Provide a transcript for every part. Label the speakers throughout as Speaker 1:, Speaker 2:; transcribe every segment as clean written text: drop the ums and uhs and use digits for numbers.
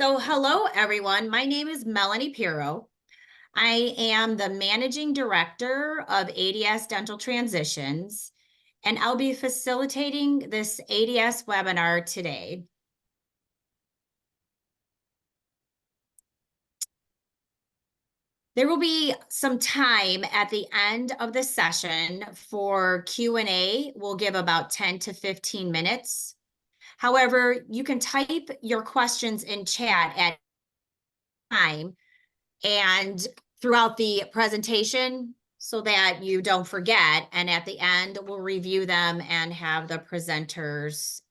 Speaker 1: So hello, everyone. My name is Melanie Pirro. I am the Managing Director of ADS Dental Transitions, and I'll be facilitating this ADS webinar today. There will be some time at the end of the session for Q&A. We'll give about 10 to 15 minutes. However, you can type your questions in chat at time and throughout the presentation so that you don't forget. And at the end, we'll review them and have the presenters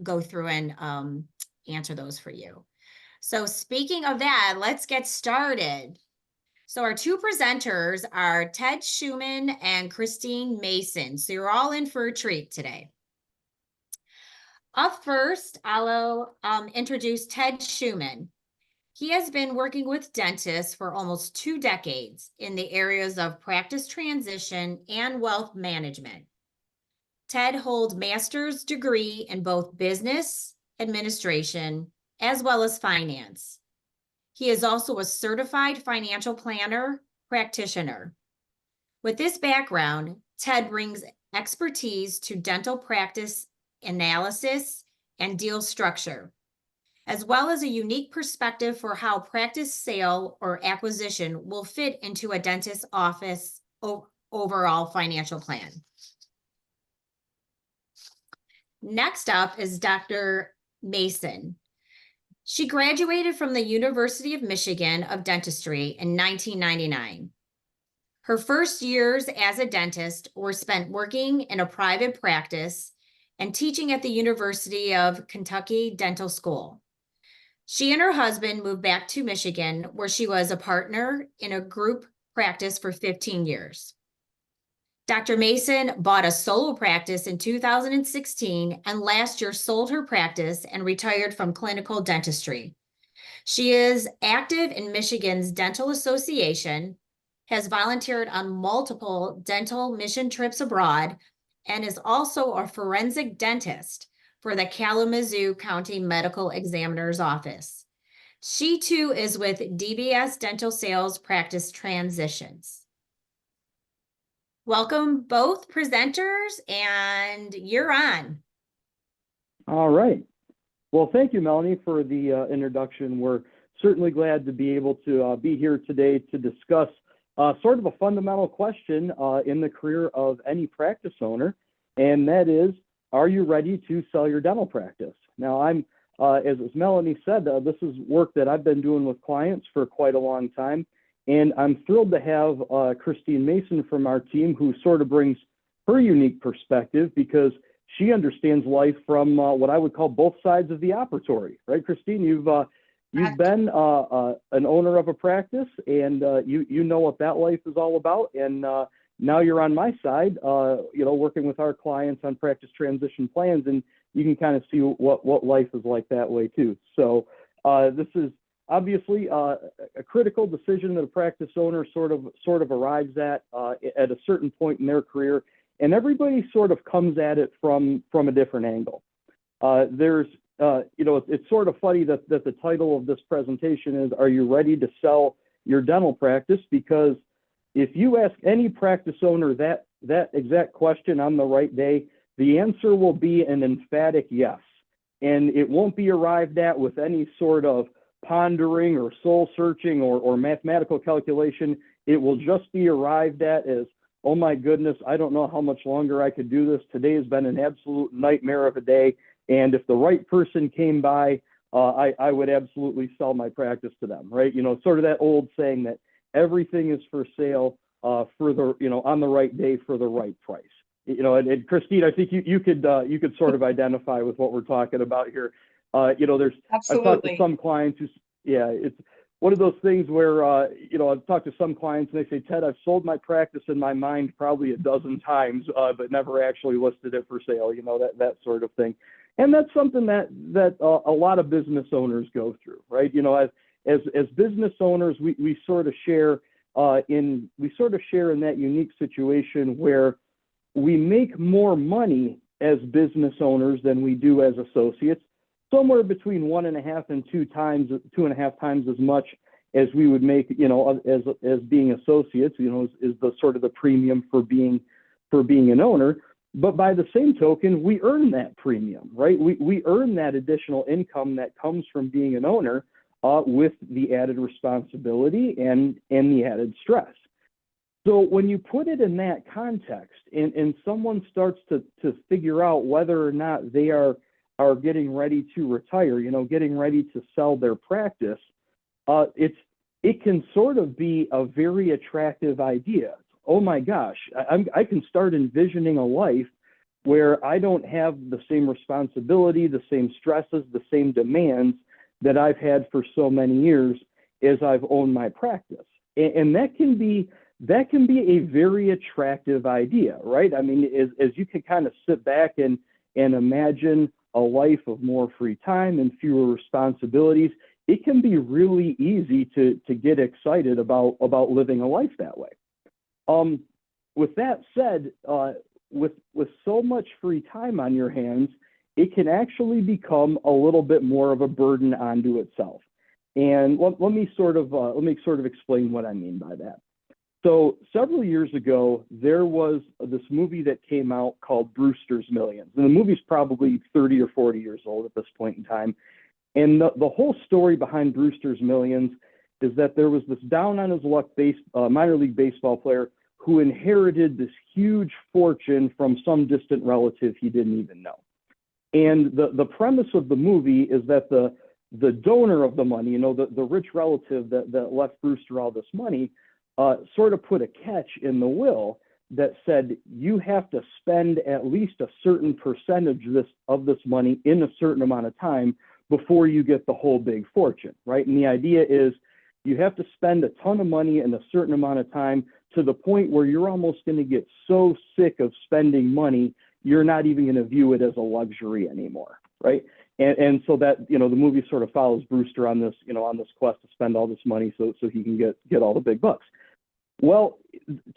Speaker 1: go through and answer those for you. So speaking of that, let's get started. So our two presenters are Ted Schumann and Christine Mason. So you're all in for a treat today. Up first, I'll introduce Ted Schumann. He has been working with dentists for almost 2 decades in the areas of practice transition and wealth management. Ted holds master's degree in both business administration as well as finance. He is also a certified financial planner practitioner. With this background, Ted brings expertise to dental practice analysis and deal structure, as well as a unique perspective for how practice sale or acquisition will fit into a dentist's office overall financial plan. Next up is Dr. Mason. She graduated from the University of Michigan of Dentistry in 1999. Her first years as a dentist were spent working in a private practice and teaching at the University of Kentucky Dental School. She and her husband moved back to Michigan, where she was a partner in a group practice for 15 years. Dr. Mason bought a solo practice in 2016 and last year sold her practice and retired from clinical dentistry. She is active in Michigan's Dental Association, has volunteered on multiple dental mission trips abroad, and is also a forensic dentist for the Kalamazoo County Medical Examiner's Office. She too is with DBS Dental Sales Practice Transitions. Welcome both presenters, and you're on.
Speaker 2: All right. Well, thank you, Melanie, for the introduction. We're certainly glad to be able to be here today to discuss sort of a fundamental question in the career of any practice owner, and that is, are you ready to sell your dental practice? Now, as Melanie said, this is work that I've been doing with clients for quite a long time, and I'm thrilled to have Christine Mason from our team, who sort of brings her unique perspective because she understands life from what I would call both sides of the operatory, right? Christine, you've been an owner of a practice, and you know what that life is all about, and now you're on my side, working with our clients on practice transition plans, and you can kind of see what life is like that way too. So this is obviously a critical decision that a practice owner sort of arrives at a certain point in their career, and everybody sort of comes at it from a different angle. It's sort of funny that the title of this presentation is, "Are you ready to sell your dental practice?" Because if you ask any practice owner that exact question on the right day, the answer will be an emphatic yes. And it won't be arrived at with any sort of pondering or soul searching or mathematical calculation. It will just be arrived at as, oh my goodness, I don't know how much longer I could do this. Today has been an absolute nightmare of a day. And if the right person came by, I would absolutely sell my practice to them, right? Sort of that old saying that everything is for sale on the right day for the right price. And Christine, I think you could sort of identify with what we're talking about here. I've talked to some clients who, it's one of those things where, I've talked to some clients and they say, "Ted, I've sold my practice in my mind probably a dozen times, but never actually listed it for sale," that sort of thing. And that's something that a lot of business owners go through, right? As business owners, we sort of share in that unique situation where we make more money as business owners than we do as associates, somewhere between 1.5 and 2.5 times as much as we would make, as being associates, is the sort of the premium for being an owner. But by the same token, we earn that premium, right? We earn that additional income that comes from being an owner, with the added responsibility and the added stress. So when you put it in that context, and someone starts to figure out whether or not they are getting ready to retire, getting ready to sell their practice, it can sort of be a very attractive idea. Oh my gosh, I can start envisioning a life where I don't have the same responsibility, the same stresses, the same demands that I've had for so many years as I've owned my practice. And that can be a very attractive idea, right? I mean, as you can kind of sit back and imagine a life of more free time and fewer responsibilities, it can be really easy to get excited about living a life that way. With that said, with so much free time on your hands, it can actually become a little bit more of a burden onto itself. And let me sort of explain what I mean by that. So several years ago, there was this movie that came out called Brewster's Millions. And the movie's probably 30 or 40 years old at this point in time. And the whole story behind Brewster's Millions is that there was this down on his luck minor league baseball player who inherited this huge fortune from some distant relative he didn't even know. And the premise of the movie is that the donor of the money, the rich relative that left Brewster all this money, sort of put a catch in the will that said you have to spend at least a certain percentage of this money in a certain amount of time before you get the whole big fortune, right? And the idea is you have to spend a ton of money in a certain amount of time to the point where you're almost going to get so sick of spending money, you're not even going to view it as a luxury anymore, right? And so that, the movie sort of follows Brewster on this, on this quest to spend all this money so he can get all the big bucks. Well,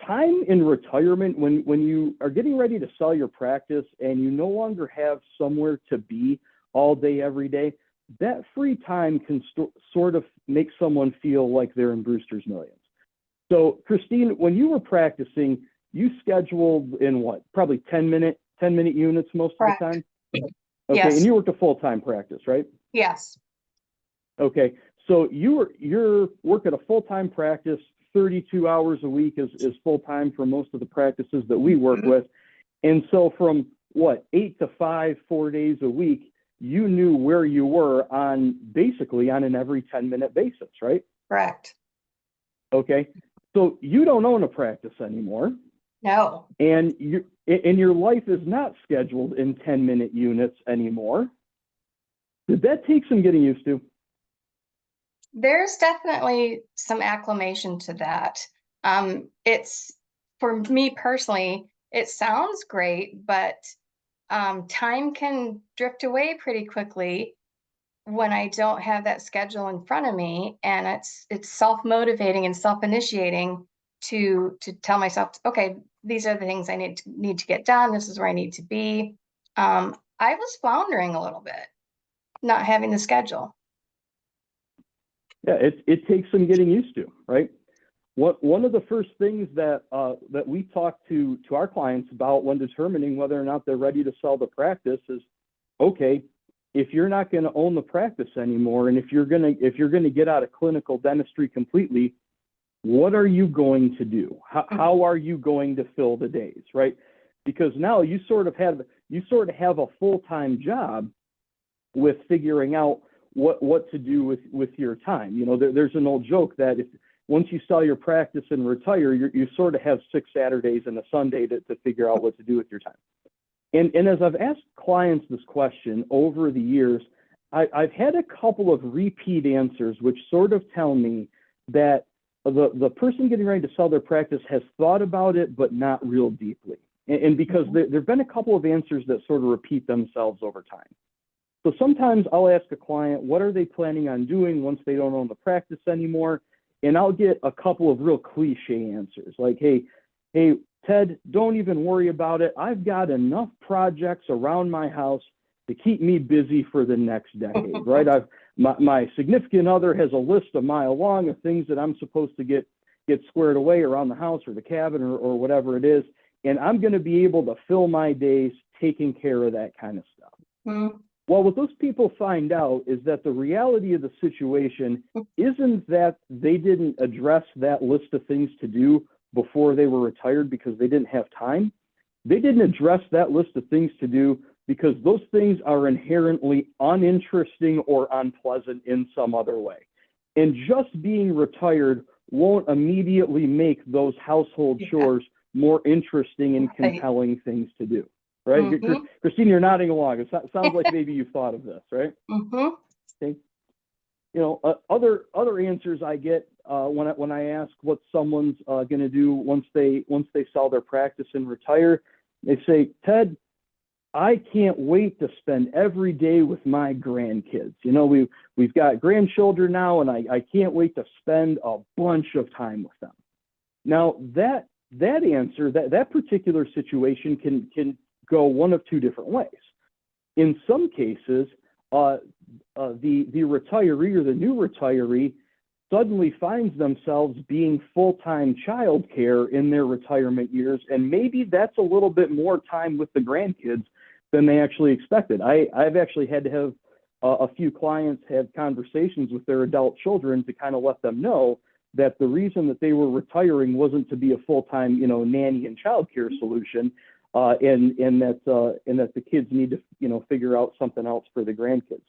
Speaker 2: time in retirement, when you are getting ready to sell your practice and you no longer have somewhere to be all day, every day, that free time can sort of make someone feel like they're in Brewster's Millions. So, Christine, when you were practicing, you scheduled in what? Probably 10-minute units most
Speaker 3: Correct.
Speaker 2: of the time? Okay,
Speaker 3: Yes.
Speaker 2: and you worked a full-time practice, right?
Speaker 3: Yes.
Speaker 2: Okay, so you're working a full-time practice, 32 hours a week is full-time for most of the practices that we work with. And so from 8 to 5, 4 days a week, you knew where you were basically on an every 10-minute basis, right?
Speaker 3: Correct.
Speaker 2: Okay, so you don't own a practice anymore.
Speaker 3: No.
Speaker 2: And your life is not scheduled in 10-minute units anymore. Did that take some getting used to?
Speaker 3: There's definitely some acclimation to that. It's, for me personally, it sounds great, but time can drift away pretty quickly when I don't have that schedule in front of me, and it's self-motivating and self-initiating to tell myself, okay, these are the things I need to get done. This is where I need to be. I was floundering a little bit, not having the schedule.
Speaker 2: Yeah, it takes some getting used to, right? One of the first things that we talk to our clients about when determining whether or not they're ready to sell the practice is, okay, if you're not going to own the practice anymore, and if you're going to get out of clinical dentistry completely, what are you going to do? How are you going to fill the days, right? Because now you sort of have a full-time job with figuring out what to do with your time. There's an old joke that once you sell your practice and retire, you sort of have 6 Saturdays and a Sunday to figure out what to do with your time. And as I've asked clients this question over the years, I've had a couple of repeat answers which sort of tell me that the person getting ready to sell their practice has thought about it, but not real deeply. And because there've been a couple of answers that sort of repeat themselves over time. So sometimes I'll ask a client, what are they planning on doing once they don't own the practice anymore? And I'll get a couple of real cliche answers like, hey, Ted, don't even worry about it. I've got enough projects around my house to keep me busy for the next decade, right? My significant other has a list a mile long of things that I'm supposed to get squared away around the house or the cabin or whatever it is. And I'm going to be able to fill my days taking care of that kind of stuff.
Speaker 3: Mm-hmm.
Speaker 2: Well, what those people find out is that the reality of the situation isn't that they didn't address that list of things to do before they were retired because they didn't have time. They didn't address that list of things to do because those things are inherently uninteresting or unpleasant in some other way. And just being retired won't immediately make those household chores more interesting and compelling things to do, right?
Speaker 3: Mm-hmm.
Speaker 2: Christine, you're nodding along. It sounds like maybe you've thought of this, right?
Speaker 3: Mm-hmm.
Speaker 2: Okay. You know, other answers I get when I ask what someone's going to do once they sell their practice and retire, they say, Ted, I can't wait to spend every day with my grandkids. You know, we've got grandchildren now, and I can't wait to spend a bunch of time with them. Now that answer, that particular situation can go one of two different ways. In some cases, the retiree or the new retiree suddenly finds themselves being full-time childcare in their retirement years, and maybe that's a little bit more time with the grandkids than they actually expected. I've actually had to have a few clients have conversations with their adult children to kind of let them know that the reason that they were retiring wasn't to be a full-time, you know, nanny and childcare solution, and that the kids need to, you know, figure out something else for the grandkids.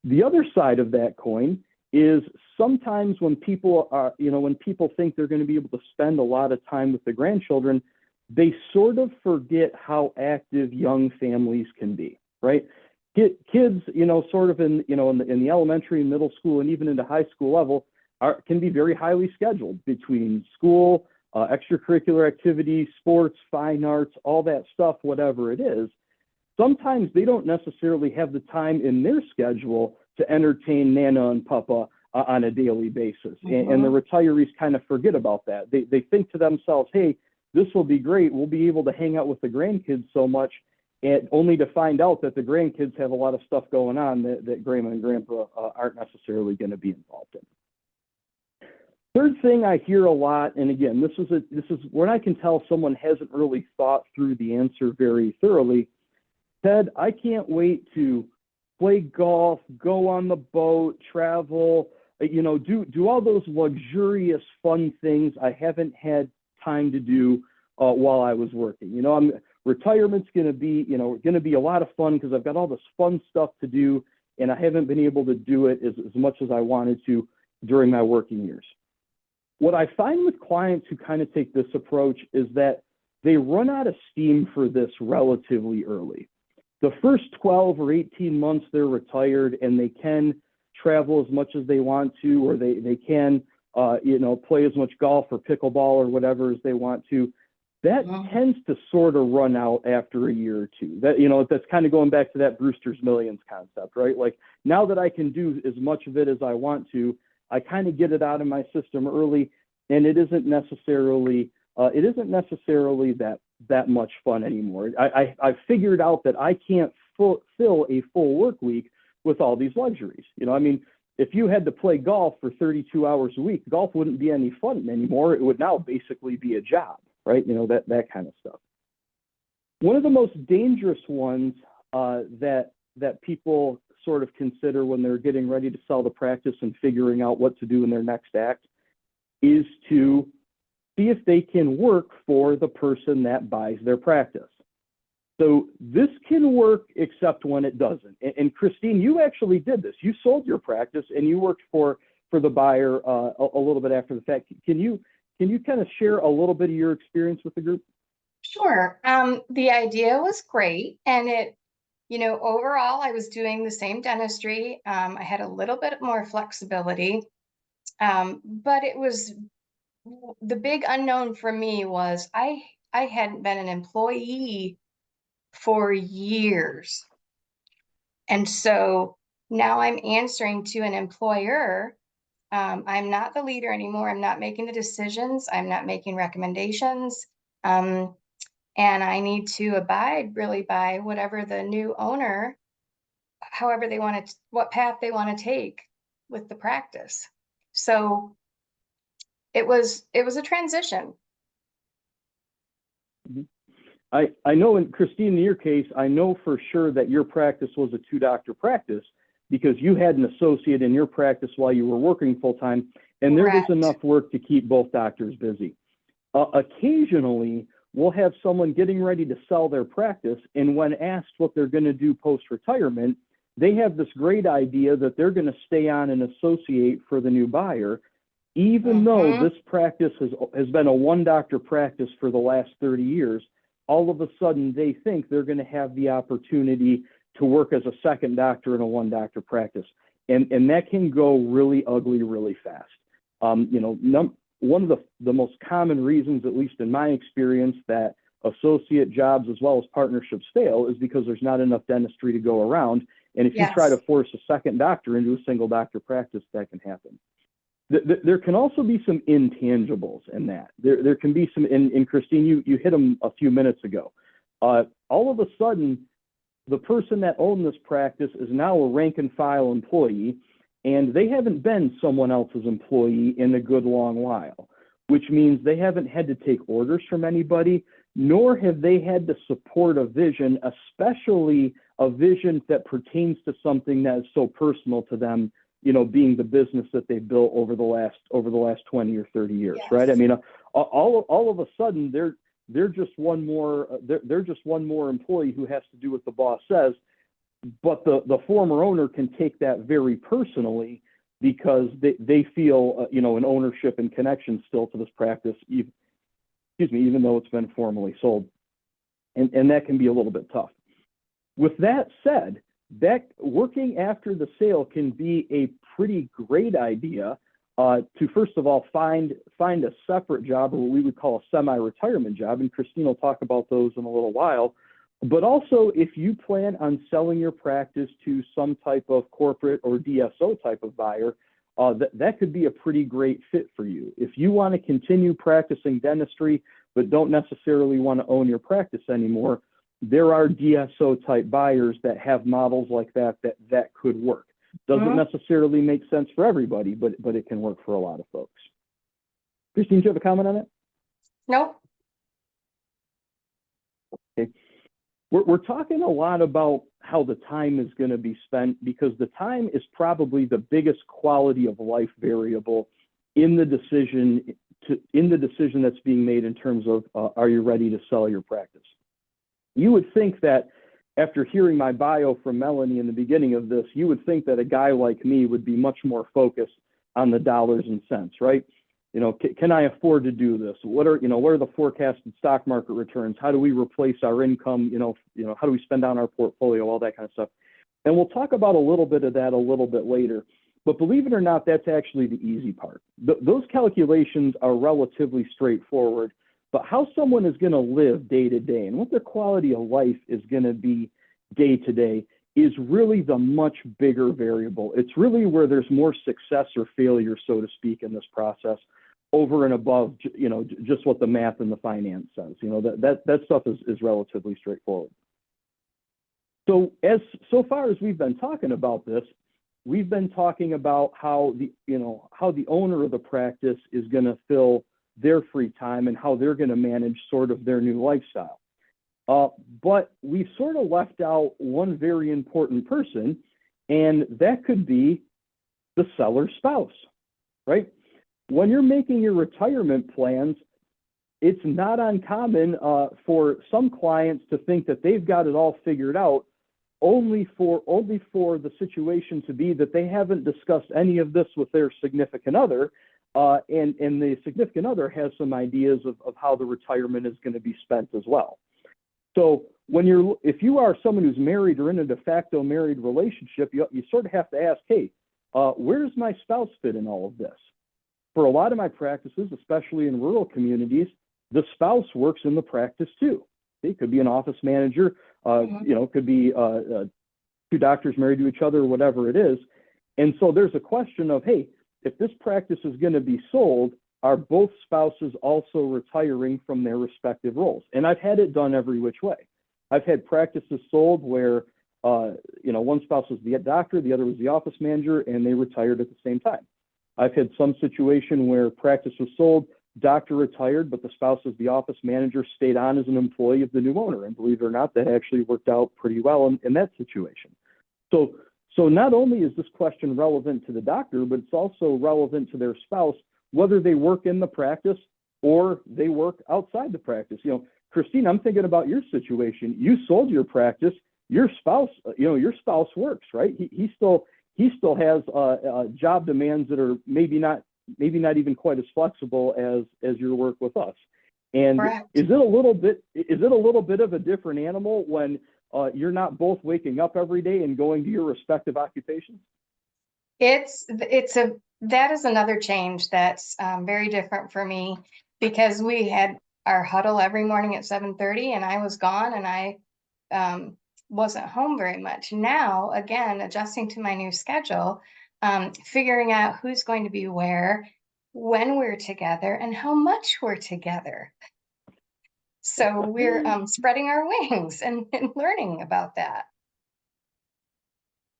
Speaker 2: The other side of that coin is sometimes when people are, you know, when people think they're going to be able to spend a lot of time with the grandchildren, they sort of forget how active young families can be, right? Kids, you know, sort of in the elementary, middle school, and even into high school level can be very highly scheduled between school, extracurricular activities, sports, fine arts, all that stuff, whatever it is. Sometimes they don't necessarily have the time in their schedule to entertain Nana and Papa on a daily basis. Mm-hmm. And the retirees kind of forget about that. They think to themselves, hey, this will be great. We'll be able to hang out with the grandkids so much, and only to find out that the grandkids have a lot of stuff going on that grandma and grandpa aren't necessarily going to be involved in. Third thing I hear a lot, and again, this is when I can tell someone hasn't really thought through the answer very thoroughly. Ted, I can't wait to play golf, go on the boat, travel, you know, do all those luxurious, fun things I haven't had time to do while I was working. You know, retirement's going to be a lot of fun because I've got all this fun stuff to do, and I haven't been able to do it as much as I wanted to during my working years. What I find with clients who kind of take this approach is that they run out of steam for this relatively early. The first 12 or 18 months they're retired and they can travel as much as they want to, or they can, you know, play as much golf or pickleball or whatever as they want to. That tends to sort of run out after a year or two. That, you know, that's kind of going back to that Brewster's Millions concept, right? Like, now that I can do as much of it as I want to, I kind of get it out of my system early, and it isn't necessarily that much fun anymore. I've figured out that I can't fill a full work week with all these luxuries. You know, I mean, if you had to play golf for 32 hours a week, golf wouldn't be any fun anymore. It would now basically be a job, right? You know, that kind of stuff. One of the most dangerous ones that people sort of consider when they're getting ready to sell the practice and figuring out what to do in their next act is to see if they can work for the person that buys their practice. So this can work except when it doesn't. And Christine, you actually did this. You sold your practice and you worked for the buyer a little bit after the fact. Can you kind of share a little bit of your experience with the group?
Speaker 3: Sure. The idea was great, and it, you know, overall, I was doing the same dentistry. I had a little bit more flexibility, but it was the big unknown for me was I hadn't been an employee for years. And so now I'm answering to an employer. I'm not the leader anymore. I'm not making the decisions. I'm not making recommendations. And I need to abide really by whatever the new owner however they want to, what path they want to take with the practice. So it was a transition.
Speaker 2: I know, in Christine, in your case, I know for sure that your practice was a 2-doctor practice because you had an associate in your practice while you were working full time, and there was
Speaker 3: Correct.
Speaker 2: enough work to keep both doctors busy. Occasionally, we'll have someone getting ready to sell their practice, and when asked what they're going to do post-retirement, they have this great idea that they're going to stay on and associate for the new buyer, even though this practice has been a 1-doctor practice for the last 30 years. All of a sudden, they think they're going to have the opportunity to work as a 2nd doctor in a 1-doctor practice. And that can go really ugly really fast. You know, one of the most common reasons, at least in my experience, that associate jobs as well as partnerships fail is because there's not enough dentistry to go around. And if you try to force a 2nd doctor into a 1-doctor practice, that can happen. There can also be some intangibles in that. There can be some, and Christine, you hit them a few minutes ago. All of a sudden, the person that owned this practice is now a rank and file employee, and they haven't been someone else's employee in a good long while, which means they haven't had to take orders from anybody, nor have they had to support a vision, especially a vision that pertains to something that is so personal to them, you know, being the business that they've built over the last 20 or 30 years, right? I mean, all of a sudden they're just one more employee who has to do what the boss says, but the former owner can take that very personally because they feel you know, an ownership and connection still to this practice, even though it's been formally sold, and that can be a little bit tough. With that said, that working after the sale can be a pretty great idea to, first of all, find a separate job, or what we would call a semi-retirement job, and Christine will talk about those in a little while. But also, if you plan on selling your practice to some type of corporate or DSO type of buyer, that could be a pretty great fit for you. If you want to continue practicing dentistry, but don't necessarily want to own your practice anymore, there are DSO type buyers that have models like that could work. Doesn't necessarily make sense for everybody, but it can work for a lot of folks. Christine, do you have a comment on it?
Speaker 3: Nope.
Speaker 2: Okay. We're talking a lot about how the time is going to be spent, because the time is probably the biggest quality of life variable in the decision that's being made in terms of are you ready to sell your practice? You would think that after hearing my bio from Melanie in the beginning of this, you would think that a guy like me would be much more focused on the dollars and cents, right? You know, can I afford to do this? What are the forecasted stock market returns? How do we replace our income? You know, how do we spend on our portfolio? All that kind of stuff. And we'll talk about a little bit of that a little bit later. But believe it or not, that's actually the easy part. Those calculations are relatively straightforward. But how someone is going to live day to day and what their quality of life is going to be day to day is really the much bigger variable. It's really where there's more success or failure, so to speak, in this process, over and above, you know, just what the math and the finance says. You know, that stuff is relatively straightforward. So far as we've been talking about this, we've been talking about how the owner of the practice is going to fill their free time and how they're going to manage sort of their new lifestyle. But we've sort of left out one very important person, and that could be the seller's spouse, right? When you're making your retirement plans, it's not uncommon for some clients to think that they've got it all figured out, only for the situation to be that they haven't discussed any of this with their significant other, and the significant other has some ideas of how the retirement is going to be spent as well. So if you are someone who's married or in a de facto married relationship, you sort of have to ask, hey, where does my spouse fit in all of this? For a lot of my practices, especially in rural communities, the spouse works in the practice too. It could be an office manager, could be 2 doctors married to each other, or whatever it is. And so there's a question of, hey, if this practice is going to be sold, are both spouses also retiring from their respective roles? And I've had it done every which way. I've had practices sold where one spouse was the doctor, the other was the office manager, and they retired at the same time. I've had some situation where practice was sold, doctor retired, but the spouse as the office manager stayed on as an employee of the new owner. And believe it or not, that actually worked out pretty well in that situation. So not only is this question relevant to the doctor, but it's also relevant to their spouse, whether they work in the practice or they work outside the practice. Christine, I'm thinking about your situation. You sold your practice. Your spouse, your spouse works, right? He still has job demands that are maybe not even quite as flexible as your work with us. And
Speaker 3: Correct.
Speaker 2: is it a little bit of a different animal when you're not both waking up every day and going to your respective occupations?
Speaker 3: That is another change that's very different for me, because we had our huddle every morning at 7:30 and I was gone, and I wasn't home very much. Now, again, adjusting to my new schedule, figuring out who's going to be where, when we're together, and how much we're together. So we're spreading our wings and learning about that.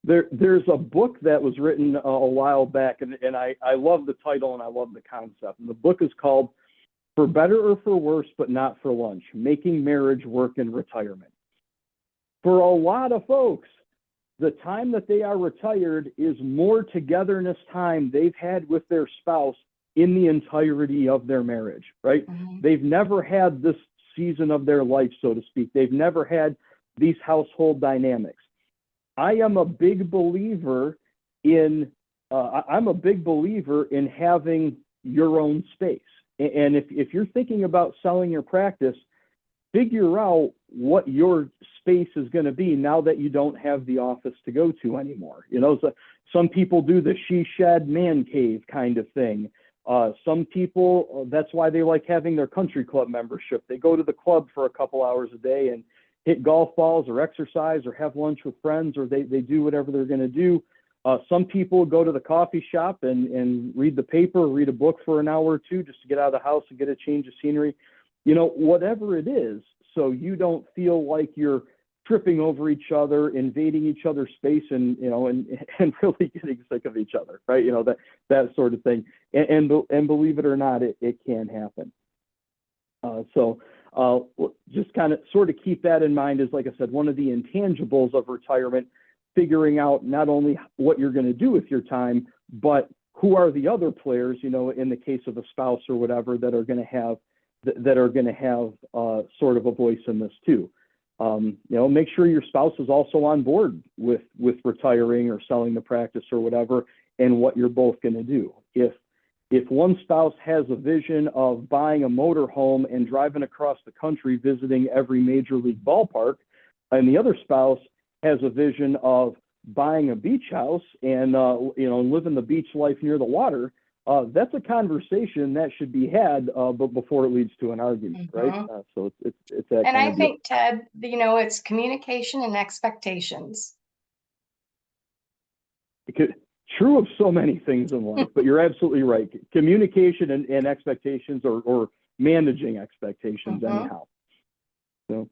Speaker 2: There's a book that was written a while back, and I love the title and I love the concept. And the book is called For Better or For Worse, But Not for Lunch, Making Marriage Work in Retirement. For a lot of folks, the time that they are retired is more togetherness time they've had with their spouse in the entirety of their marriage, right?
Speaker 3: Mm-hmm.
Speaker 2: They've never had this season of their life, so to speak. They've never had these household dynamics. I am a big believer in having your own space. And if you're thinking about selling your practice, figure out what your space is going to be now that you don't have the office to go to anymore. So some people do the she shed man cave kind of thing. Some people, that's why they like having their country club membership. They go to the club for a couple hours a day and hit golf balls or exercise or have lunch with friends, or they do whatever they're going to do. Some people go to the coffee shop and read the paper, read a book for an hour or two just to get out of the house and get a change of scenery. Whatever it is, so you don't feel like you're tripping over each other, invading each other's space, and really getting sick of each other, right? That sort of thing. And believe it or not, it can happen. So just kind of sort of keep that in mind, is, like I said, one of the intangibles of retirement, figuring out not only what you're going to do with your time, but who are the other players, in the case of a spouse or whatever, that are going to have sort of a voice in this too. Make sure your spouse is also on board with retiring or selling the practice or whatever, and what you're both going to do. If one spouse has a vision of buying a motor home and driving across the country visiting every major league ballpark, and the other spouse has a vision of buying a beach house and living the beach life near the water, that's a conversation that should be had, but before it leads to an argument,
Speaker 3: Mm-hmm.
Speaker 2: right? So it's that.
Speaker 3: And I think, Ted, it's communication and expectations.
Speaker 2: True of so many things in life, but you're absolutely right. Communication and expectations, or managing expectations,
Speaker 3: Mm-hmm.
Speaker 2: anyhow. So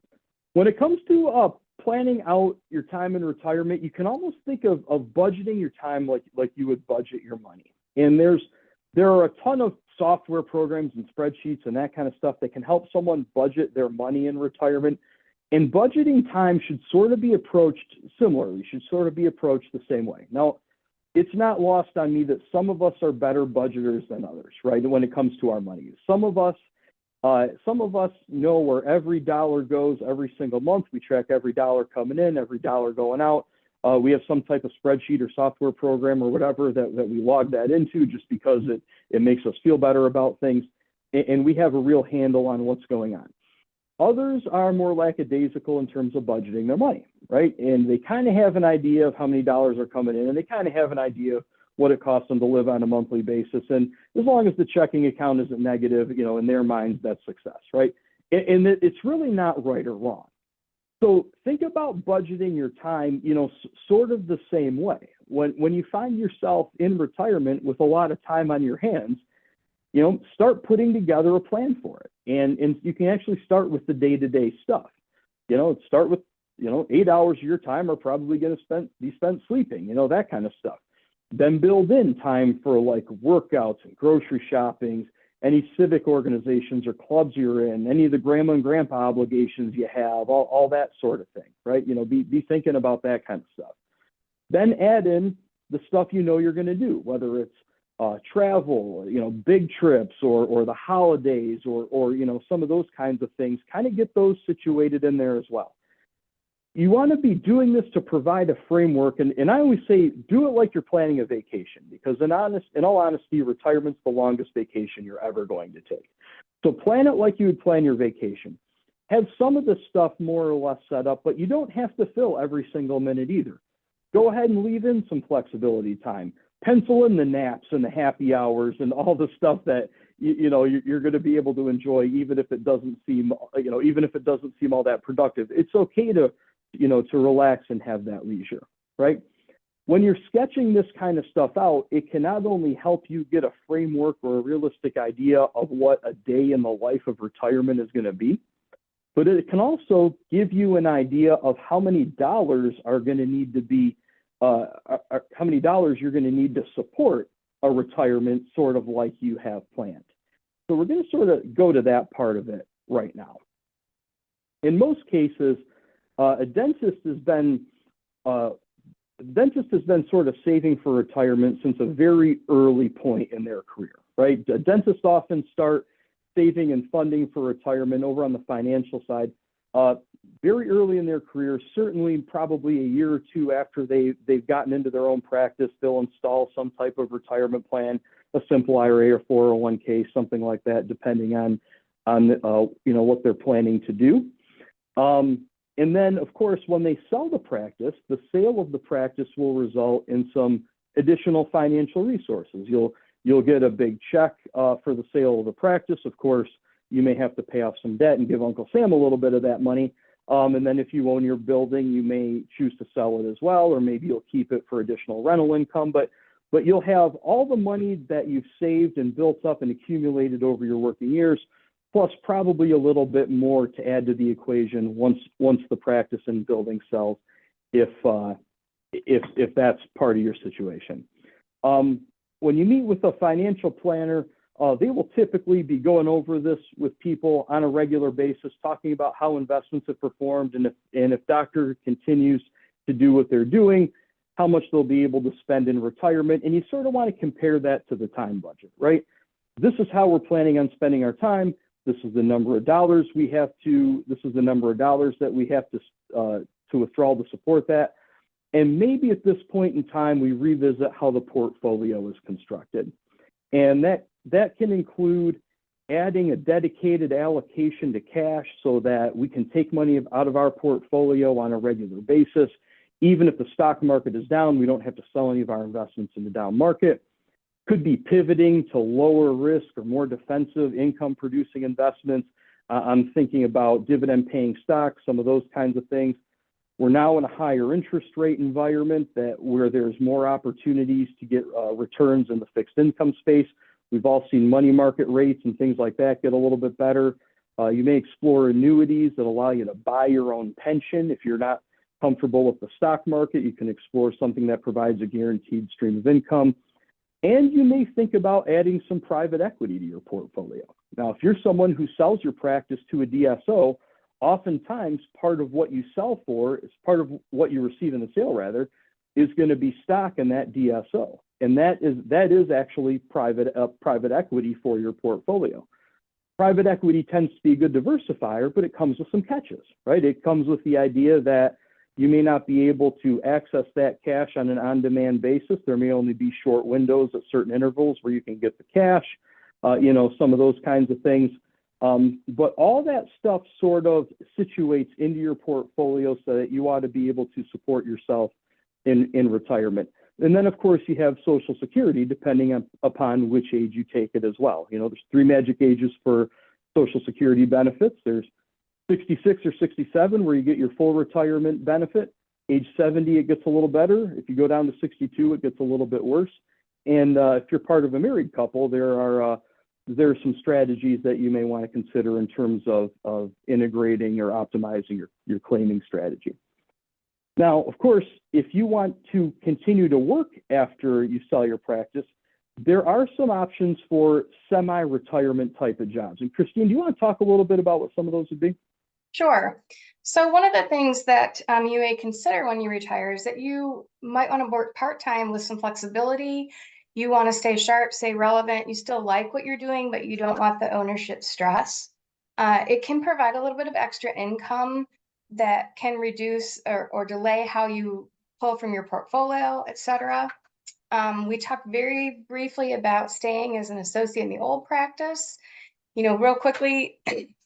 Speaker 2: when it comes to planning out your time in retirement, you can almost think of budgeting your time like you would budget your money. And there are a ton of software programs and spreadsheets and that kind of stuff that can help someone budget their money in retirement. And budgeting time should sort of be approached similarly, should sort of be approached the same way. Now, it's not lost on me that some of us are better budgeters than others, right? When it comes to our money, some of us know where every dollar goes every single month. We track every dollar coming in, every dollar going out. We have some type of spreadsheet or software program or whatever that we log that into, just because it makes us feel better about things. And we have a real handle on what's going on. Others are more lackadaisical in terms of budgeting their money, right? And they kind of have an idea of how many dollars are coming in, and they kind of have an idea of what it costs them to live on a monthly basis. And as long as the checking account isn't negative, in their minds, that's success, right? And it's really not right or wrong. So think about budgeting your time, sort of the same way. When you find yourself in retirement with a lot of time on your hands, start putting together a plan for it. And you can actually start with the day-to-day stuff. Start with 8 hours of your time are probably going to be spent sleeping, that kind of stuff. Then build in time for like workouts and grocery shoppings, any civic organizations or clubs you're in, any of the grandma and grandpa obligations you have, all that sort of thing, right? Be thinking about that kind of stuff. Then add in the stuff you're going to do, whether it's travel, big trips or the holidays or some of those kinds of things. Kind of get those situated in there as well. You want to be doing this to provide a framework, and I always say do it like you're planning a vacation, because in all honesty, retirement's the longest vacation you're ever going to take. So plan it like you would plan your vacation. Have some of this stuff more or less set up, but you don't have to fill every single minute either. Go ahead and leave in some flexibility time. Pencil in the naps and the happy hours and all the stuff that you're going to be able to enjoy, even if it doesn't seem all that productive. It's okay to relax and have that leisure, right? When you're sketching this kind of stuff out, it can not only help you get a framework or a realistic idea of what a day in the life of retirement is going to be, but it can also give you an idea of how many dollars are going to need to be, how many dollars you're going to need to support a retirement sort of like you have planned. So we're going to sort of go to that part of it right now. In most cases, a dentist has been sort of saving for retirement since a very early point in their career, right? Dentists often start saving and funding for retirement over on the financial side very early in their career. Certainly probably a year or two after they've gotten into their own practice, they'll install some type of retirement plan, a simple IRA or 401k, something like that, depending on what they're planning to do. And then, of course, when they sell the practice, the sale of the practice will result in some additional financial resources. You'll get a big check for the sale of the practice. Of course, you may have to pay off some debt and give Uncle Sam a little bit of that money. And then if you own your building, you may choose to sell it as well, or maybe you'll keep it for additional rental income. But you'll have all the money that you've saved and built up and accumulated over your working years, plus probably a little bit more to add to the equation once the practice and building sells, if that's part of your situation. When you meet with a financial planner, they will typically be going over this with people on a regular basis, talking about how investments have performed, and if doctor continues to do what they're doing, how much they'll be able to spend in retirement. And you sort of want to compare that to the time budget, right? This is how we're planning on spending our time. This is the number of dollars that we have to withdraw to support that. And maybe at this point in time, we revisit how the portfolio is constructed. And that can include adding a dedicated allocation to cash so that we can take money out of our portfolio on a regular basis. Even if the stock market is down, we don't have to sell any of our investments in the down market. Could be pivoting to lower risk or more defensive income producing investments. I'm thinking about dividend paying stocks, some of those kinds of things. We're now in a higher interest rate environment where there's more opportunities to get returns in the fixed income space. We've all seen money market rates and things like that get a little bit better. You may explore annuities that allow you to buy your own pension. If you're not comfortable with the stock market, you can explore something that provides a guaranteed stream of income. And you may think about adding some private equity to your portfolio. Now, if you're someone who sells your practice to a DSO, oftentimes part of what you sell for is part of what you receive in the sale, rather, is going to be stock in that DSO. And that is actually private equity for your portfolio. Private equity tends to be a good diversifier, but it comes with some catches, right? It comes with the idea that you may not be able to access that cash on an on-demand basis. There may only be short windows at certain intervals where you can get the cash, some of those kinds of things. But all that stuff sort of situates into your portfolio so that you ought to be able to support yourself in retirement. And then, of course, you have Social Security, depending upon which age you take it as well. There's 3 magic ages for Social Security benefits. There's 66 or 67, where you get your full retirement benefit. Age 70, it gets a little better. If you go down to 62, it gets a little bit worse. And if you're part of a married couple, there are some strategies that you may want to consider in terms of integrating or optimizing your claiming strategy. Now, of course, if you want to continue to work after you sell your practice, there are some options for semi-retirement type of jobs. And Christine, do you want to talk a little bit about what some of those would be?
Speaker 3: Sure. So one of the things that you may consider when you retire is that you might want to work part-time with some flexibility. You want to stay sharp, stay relevant. You still like what you're doing, but you don't want the ownership stress. It can provide a little bit of extra income that can reduce or delay how you pull from your portfolio, et cetera. We talked very briefly about staying as an associate in the old practice. Real quickly,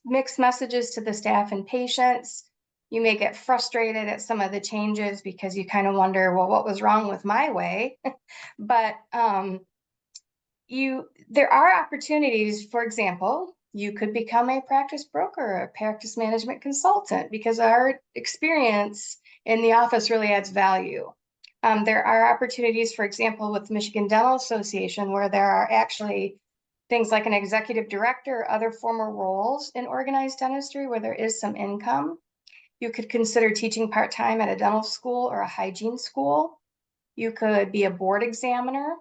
Speaker 3: mixed messages to the staff and patients. You may get frustrated at some of the changes because you kind of wonder, well, what was wrong with my way? But there are opportunities. For example, you could become a practice broker or a practice management consultant because our experience in the office really adds value. There are opportunities, for example, with Michigan Dental Association, where there are actually things like an executive director or other formal roles in organized dentistry where there is some income. You could consider teaching part-time at a dental school or a hygiene school. You could be a board examiner.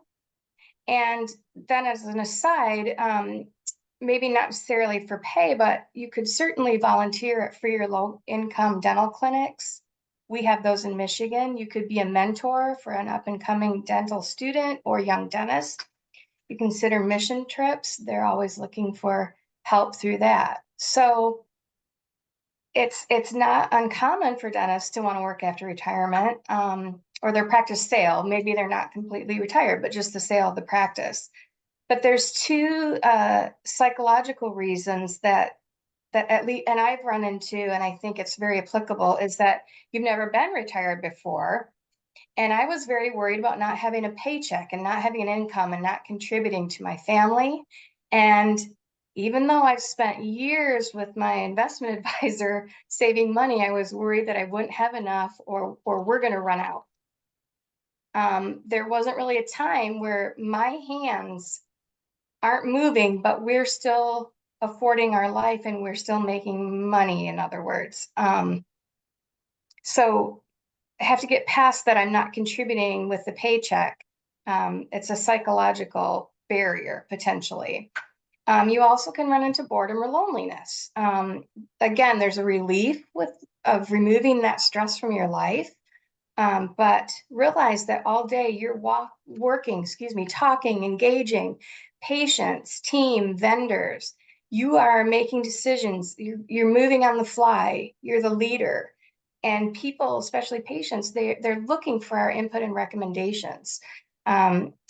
Speaker 3: And then as an aside, maybe not necessarily for pay, but you could certainly volunteer at free or low income dental clinics. We have those in Michigan. You could be a mentor for an up and coming dental student or young dentist. You consider mission trips. They're always looking for help through that. So it's not uncommon for dentists to want to work after retirement or their practice sale. Maybe they're not completely retired, but just the sale of the practice. But there's two psychological reasons that at least, and I've run into, and I think it's very applicable, is that you've never been retired before. And I was very worried about not having a paycheck and not having an income and not contributing to my family. And even though I've spent years with my investment advisor saving money, I was worried that I wouldn't have enough or we're going to run out. There wasn't really a time where my hands aren't moving, but we're still affording our life and we're still making money, in other words. So I have to get past that I'm not contributing with the paycheck. It's a psychological barrier, potentially. You also can run into boredom or loneliness. Again, there's a relief of removing that stress from your life. But realize that all day you're working, talking, engaging, patients, team, vendors. You are making decisions. You're moving on the fly. You're the leader. And people, especially patients, they're looking for our input and recommendations.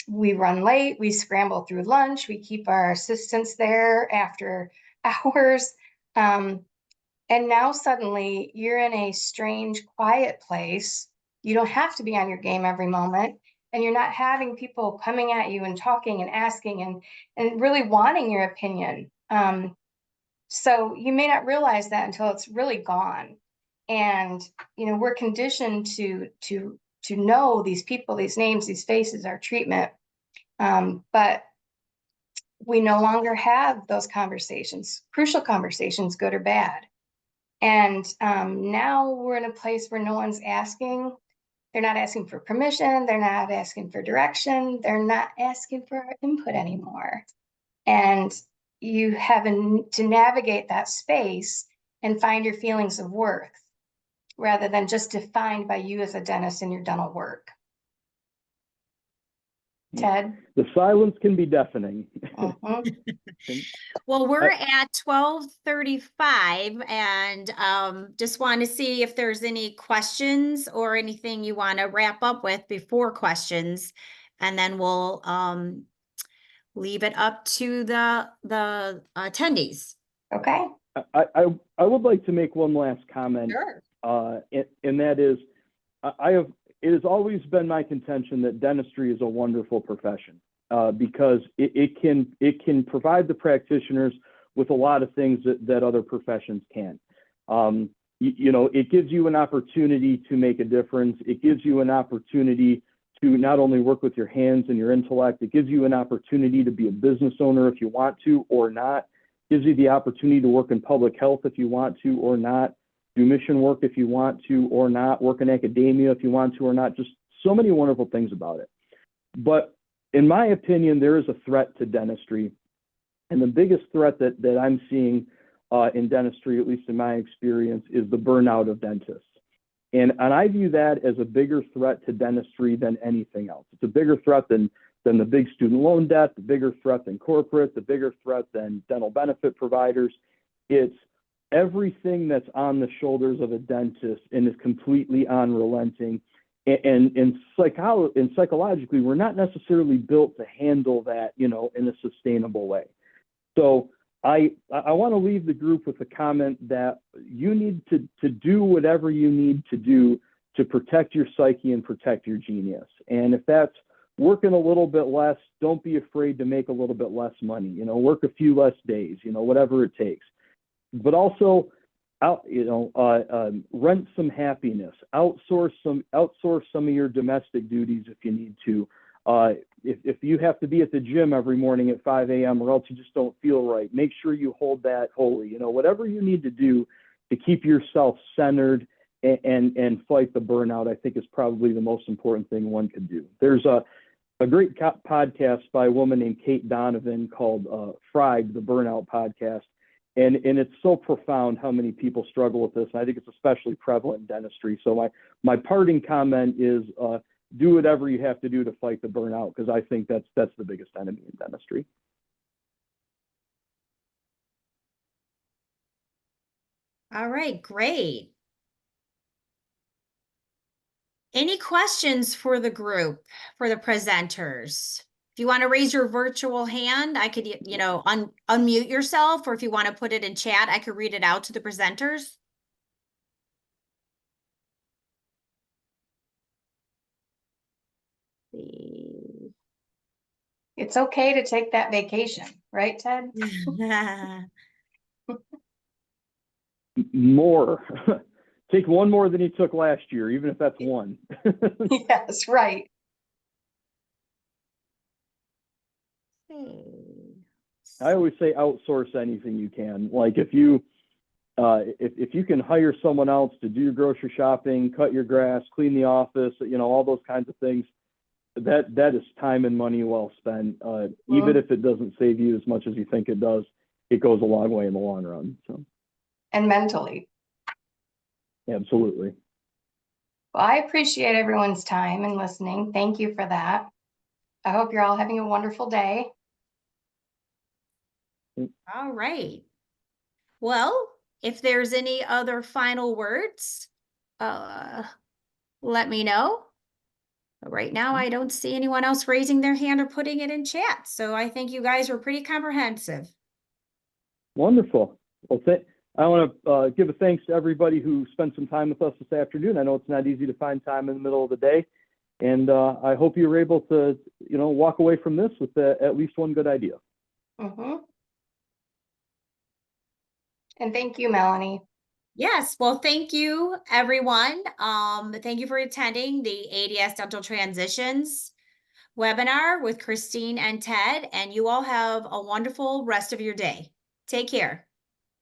Speaker 3: We run late, we scramble through lunch, we keep our assistants there after hours. And now suddenly you're in a strange, quiet place. You don't have to be on your game every moment. And you're not having people coming at you and talking and asking and really wanting your opinion. So you may not realize that until it's really gone. And, we're conditioned to know these people, these names, these faces, our treatment. But we no longer have those conversations, crucial conversations, good or bad. And now we're in a place where no one's asking. They're not asking for permission. They're not asking for direction. They're not asking for input anymore. And you have to navigate that space and find your feelings of worth rather than just defined by you as a dentist in your dental work. Ted?
Speaker 2: The silence can be deafening.
Speaker 1: Well, we're at 12:35 and just want to see if there's any questions or anything you want to wrap up with before questions, and then we'll leave it up to the attendees.
Speaker 3: Okay.
Speaker 2: I would like to make one last comment.
Speaker 1: Sure.
Speaker 2: And that is, it has always been my contention that dentistry is a wonderful profession because it can provide the practitioners with a lot of things that other professions can't. It gives you an opportunity to make a difference. It gives you an opportunity to not only work with your hands and your intellect, it gives you an opportunity to be a business owner if you want to or not. It gives you the opportunity to work in public health if you want to or not. do mission work if you want to or not, work in academia if you want to or not, just so many wonderful things about it. But in my opinion, there is a threat to dentistry. And the biggest threat that I'm seeing in dentistry, at least in my experience, is the burnout of dentists. And I view that as a bigger threat to dentistry than anything else. It's a bigger threat than the big student loan debt, the bigger threat than corporate, the bigger threat than dental benefit providers. It's everything that's on the shoulders of a dentist and is completely unrelenting. And psychologically, we're not necessarily built to handle that, in a sustainable way. So I want to leave the group with a comment that you need to do whatever you need to do to protect your psyche and protect your genius. And if that's working a little bit less, don't be afraid to make a little bit less money, work a few less days, whatever it takes. But also, rent some happiness, outsource some of your domestic duties if you need to. If you have to be at the gym every morning at 5 a.m. or else you just don't feel right, make sure you hold that holy. Whatever you need to do to keep yourself centered and fight the burnout, I think is probably the most important thing one could do. There's a great podcast by a woman named Kate Donovan called Fried, the Burnout Podcast. And it's so profound how many people struggle with this. And I think it's especially prevalent in dentistry. So my parting comment is do whatever you have to do to fight the burnout, because I think that's the biggest enemy in dentistry.
Speaker 1: All right, great. Any questions for the group, for the presenters? If you want to raise your virtual hand, I could, unmute yourself, or if you want to put it in chat, I could read it out to the presenters.
Speaker 3: It's okay to take that vacation, right, Ted?
Speaker 2: More. Take one more than you took last year, even if that's one.
Speaker 3: Yes, right.
Speaker 2: I always say outsource anything you can. Like if you can hire someone else to do your grocery shopping, cut your grass, clean the office, all those kinds of things, that is time and money well spent. Even if it doesn't save you as much as you think it does, it goes a long way in the long run. So.
Speaker 3: And mentally.
Speaker 2: Absolutely.
Speaker 3: Well, I appreciate everyone's time and listening. Thank you for that. I hope you're all having a wonderful day.
Speaker 1: All right. Well, if there's any other final words, let me know. Right now, I don't see anyone else raising their hand or putting it in chat. So I think you guys were pretty comprehensive.
Speaker 2: Wonderful. Well, I want to give a thanks to everybody who spent some time with us this afternoon. I know it's not easy to find time in the middle of the day. And I hope you were able to, walk away from this with at least one good idea.
Speaker 3: And thank you, Melanie.
Speaker 1: Yes, well, thank you, everyone. Thank you for attending the ADS Dental Transitions webinar with Christine and Ted, and you all have a wonderful rest of your day. Take care.